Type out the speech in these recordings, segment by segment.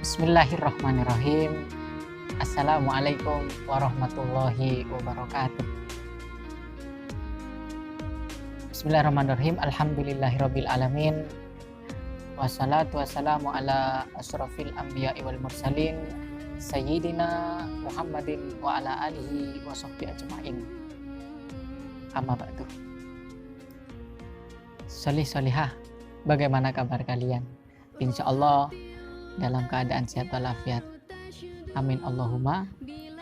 Bismillahirrahmanirrahim. Assalamualaikum warahmatullahi wabarakatuh. Bismillahirrahmanirrahim. Alhamdulillahirabbil alamin. Wassalatu wassalamu ala asyrafil anbiya'i wal mursalin sayyidina Muhammadin wa ala alihi wa sahbihi ajma'in. Amma ba'du. Solih-solihah, bagaimana kabar kalian? Insyaallah dalam keadaan sehat walafiat. Amin Allahumma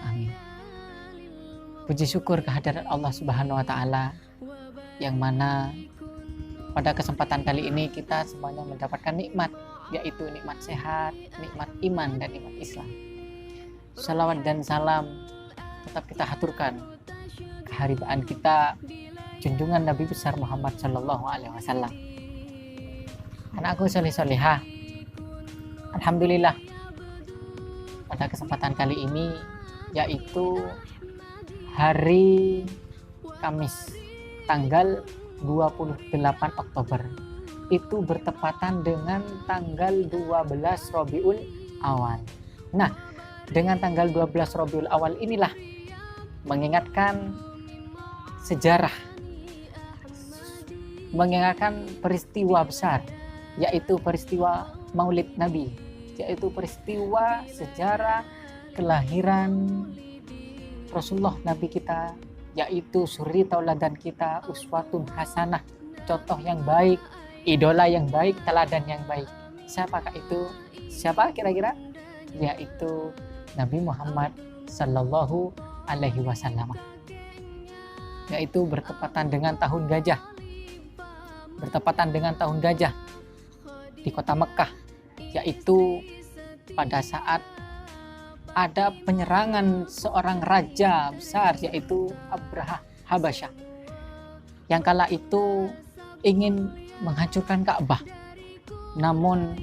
amin. Puji syukur kehadirat Allah Subhanahu wa taala yang mana pada kesempatan kali ini kita semuanya mendapatkan nikmat, yaitu nikmat sehat, nikmat iman dan nikmat Islam. Salawat dan salam tetap kita haturkan keharibaan kita junjungan Nabi besar Muhammad sallallahu alaihi wasallam. Anakku soleh-solehah, alhamdulillah pada kesempatan kali ini, yaitu hari Kamis tanggal 28 Oktober, itu bertepatan dengan tanggal 12 Rabiul Awal. Nah, dengan tanggal 12 Rabiul Awal inilah mengingatkan sejarah, mengingatkan peristiwa besar, yaitu peristiwa Maulid Nabi, yaitu peristiwa sejarah kelahiran Rasulullah Nabi kita, yaitu suri tauladan kita, uswatun hasanah, contoh yang baik, idola yang baik, teladan yang baik. Siapakah itu? Siapa kira-kira? Yaitu Nabi Muhammad sallallahu alaihi wasallam. Yaitu bertepatan dengan tahun gajah. Bertepatan dengan tahun gajah di kota Mekah, yaitu pada saat ada penyerangan seorang raja besar, yaitu Abraha Habasyah, yang kala itu ingin menghancurkan Ka'bah. Namun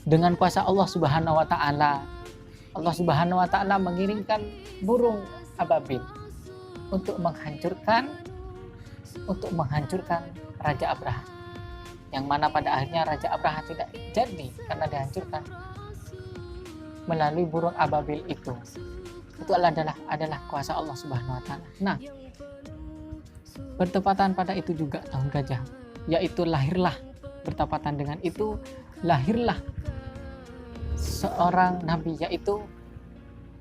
dengan kuasa Allah Subhanahu wa taala, Allah Subhanahu wa taala mengirimkan burung ababil untuk menghancurkan Raja Abraha, yang mana pada akhirnya Raja Abraha tidak jadi karena dihancurkan melalui burung ababil itu. Itu adalah kuasa Allah Subhanahu wa taala. Nah, bertepatan pada itu juga tahun gajah, yaitu lahirlah, bertepatan dengan itu lahirlah seorang nabi, yaitu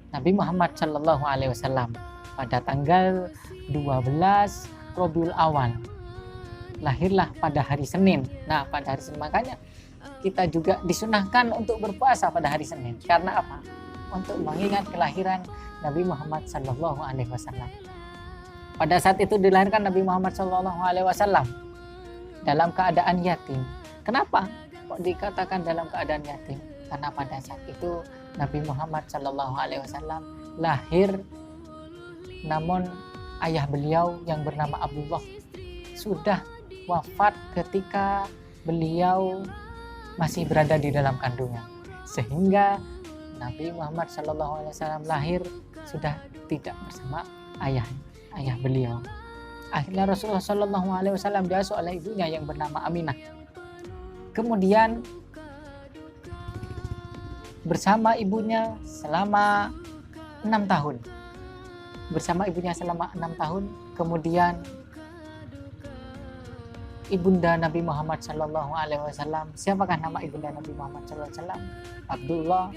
Nabi Muhammad sallallahu alaihi wasallam pada tanggal 12 Rabiul Awal. Lahirlah pada hari Senin. Nah, pada hari Senin, makanya kita juga disunahkan untuk berpuasa pada hari Senin. Karena apa? Untuk mengingat kelahiran Nabi Muhammad sallallahu alaihi wasallam. Pada saat itu dilahirkan Nabi Muhammad sallallahu alaihi wasallam dalam keadaan yatim. Kenapa kok dikatakan dalam keadaan yatim? Karena pada saat itu Nabi Muhammad sallallahu alaihi wasallam lahir, namun ayah beliau yang bernama Abdullah sudah wafat ketika beliau masih berada di dalam kandungan, sehingga Nabi Muhammad SAW lahir sudah tidak bersama ayah beliau. Akhirnya Rasulullah SAW diasuh oleh ibunya yang bernama Aminah. Kemudian bersama ibunya selama 6 tahun. Kemudian ibunda Nabi Muhammad sallallahu alaihi wasallam. Siapakah nama ibunda Nabi Muhammad sallallahu alaihi wasallam? Abdullah,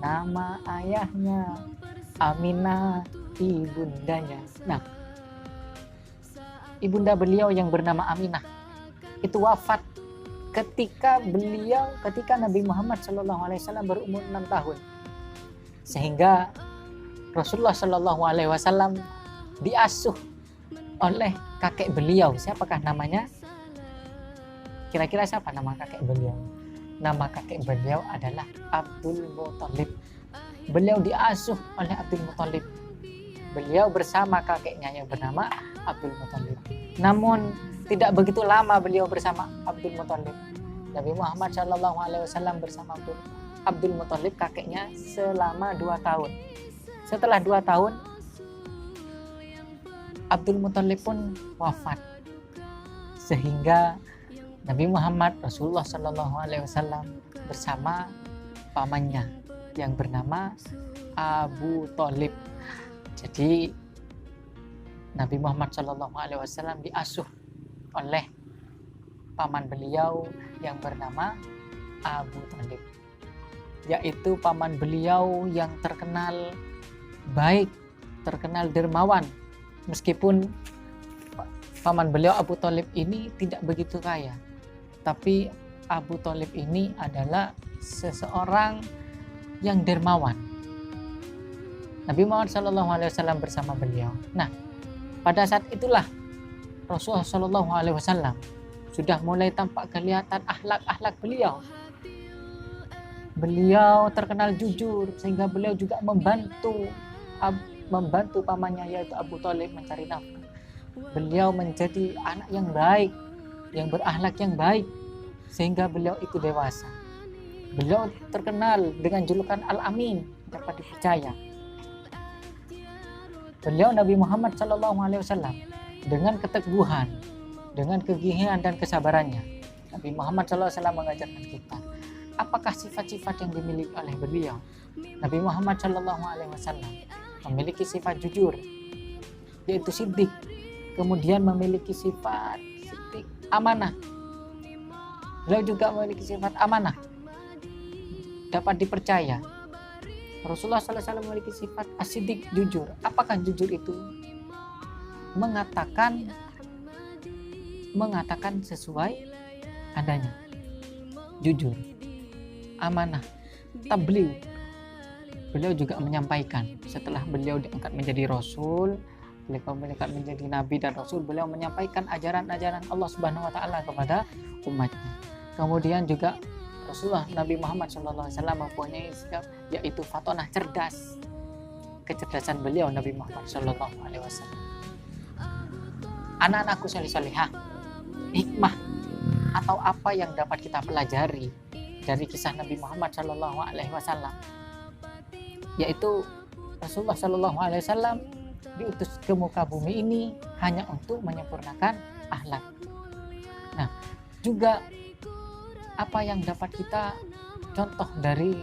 nama ayahnya. Aminah, ibundanya. Nah, ibunda beliau yang bernama Aminah itu wafat ketika Nabi Muhammad sallallahu alaihi wasallam berumur 6 tahun. Sehingga Rasulullah sallallahu alaihi wasallam diasuh oleh kakek beliau. Siapakah namanya? Kira-kira siapa nama kakek beliau? Nama kakek beliau adalah Abdul Muthalib. Beliau diasuh oleh Abdul Muthalib. Beliau bersama kakeknya yang bernama Abdul Muthalib. Namun tidak begitu lama beliau bersama Abdul Muthalib. Nabi Muhammad SAW bersama Abdul Muthalib kakeknya selama 2 tahun. Setelah 2 tahun Abdul Muthalib pun wafat, sehingga Nabi Muhammad Rasulullah SAW bersama pamannya yang bernama Abu Thalib. Jadi Nabi Muhammad SAW diasuh oleh paman beliau yang bernama Abu Thalib, yaitu paman beliau yang terkenal baik, terkenal dermawan, meskipun paman beliau Abu Thalib ini tidak begitu kaya, tapi Abu Thalib ini adalah seseorang yang dermawan. Nabi Muhammad SAW bersama beliau. Nah, pada saat itulah Rasulullah SAW sudah mulai tampak kelihatan akhlak-akhlak beliau. Beliau terkenal jujur, sehingga beliau juga membantu pamannya yaitu Abu Thalib mencari nafkah. Beliau menjadi anak yang baik, yang berakhlak yang baik, sehingga beliau itu dewasa. Beliau terkenal dengan julukan Al-Amin, dapat dipercaya. Beliau Nabi Muhammad SAW dengan keteguhan, dengan kegigihan dan kesabarannya, Nabi Muhammad SAW mengajarkan kita apakah sifat-sifat yang dimiliki oleh beliau. Nabi Muhammad SAW memiliki sifat jujur, yaitu siddiq. Kemudian memiliki sifat siddiq amanah. Beliau juga memiliki sifat amanah, dapat dipercaya. Rasulullah SAW memiliki sifat as-siddiq, jujur. Apakah jujur itu? Mengatakan sesuai adanya, jujur, amanah, tabligh. Beliau juga menyampaikan setelah beliau diangkat menjadi Rasul, beliau diangkat menjadi Nabi dan Rasul, beliau menyampaikan ajaran-ajaran Allah Subhanahu Wa Taala kepada umatnya. Kemudian juga Rasulullah Nabi Muhammad SAW mempunyai sikap yaitu fatonah, cerdas. Kecerdasan beliau Nabi Muhammad SAW. Anak-anakku soleh-solehah, hikmah atau apa yang dapat kita pelajari dari kisah Nabi Muhammad SAW, yaitu Rasulullah SAW diutus ke muka bumi ini hanya untuk menyempurnakan akhlak. Nah, juga apa yang dapat kita contoh dari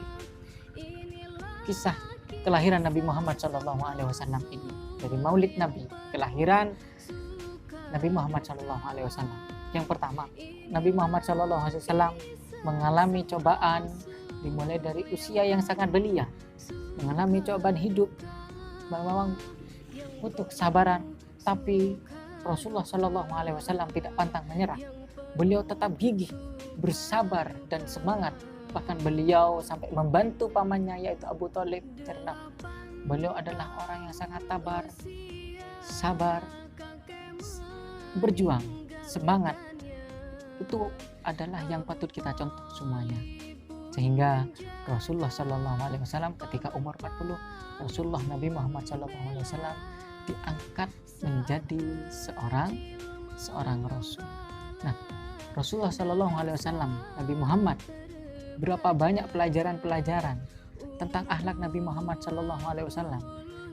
kisah kelahiran Nabi Muhammad SAW ini, dari Maulid Nabi, kelahiran Nabi Muhammad SAW. Yang pertama, Nabi Muhammad SAW mengalami cobaan dimulai dari usia yang sangat belia, mengalami cobaan hidup, memang butuh kesabaran, tapi Rasulullah SAW tidak pantang menyerah. Beliau tetap gigih, bersabar dan semangat. Bahkan beliau sampai membantu pamannya yaitu Abu Thalib karena beliau adalah orang yang sangat sabar, berjuang, semangat. Itu adalah yang patut kita contoh semuanya. Sehingga Rasulullah SAW ketika umur 40, Rasulullah Nabi Muhammad SAW diangkat menjadi seorang Rasul. Nah, Rasulullah SAW, Nabi Muhammad, berapa banyak pelajaran-pelajaran tentang akhlak Nabi Muhammad SAW.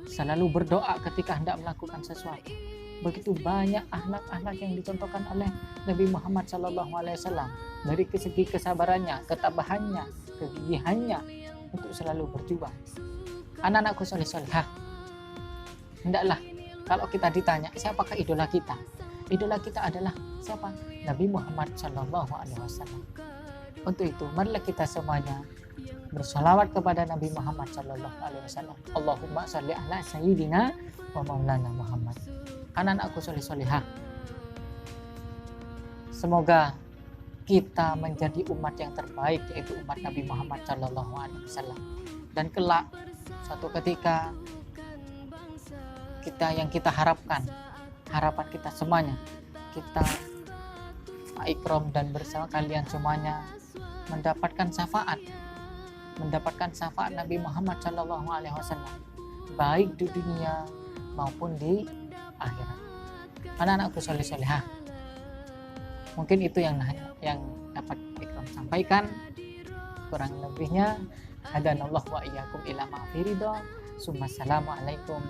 Selalu berdoa ketika hendak melakukan sesuatu. Begitu banyak akhlak-akhlak yang dicontohkan oleh Nabi Muhammad SAW, dari segi kesabarannya, ketabahannya, kegigihannya untuk selalu berjuang. Anak-anakku soleh-solehah, hendaklah kalau kita ditanya siapakah idola kita, idola kita adalah siapa? Nabi Muhammad SAW. Untuk itu, marilah kita semuanya bersalawat kepada Nabi Muhammad SAW. Allahumma sholli ala sayyidina wa maulana Muhammad. Anak-anakku soleh-solehah, semoga kita menjadi umat yang terbaik, yaitu umat Nabi Muhammad SAW. Dan kelak suatu ketika kita harapan kita semuanya, kita ikram dan bersama kalian semuanya mendapatkan syafaat Nabi Muhammad SAW, baik di dunia maupun di akhirat. Anak-anakku soleh-solehah, mungkin itu yang dapat ikram sampaikan. Kurang lebihnya, hadanallahu wa iyyakum ila ma fi ridha. Assalamualaikum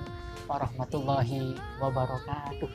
warahmatullahi wabarakatuh.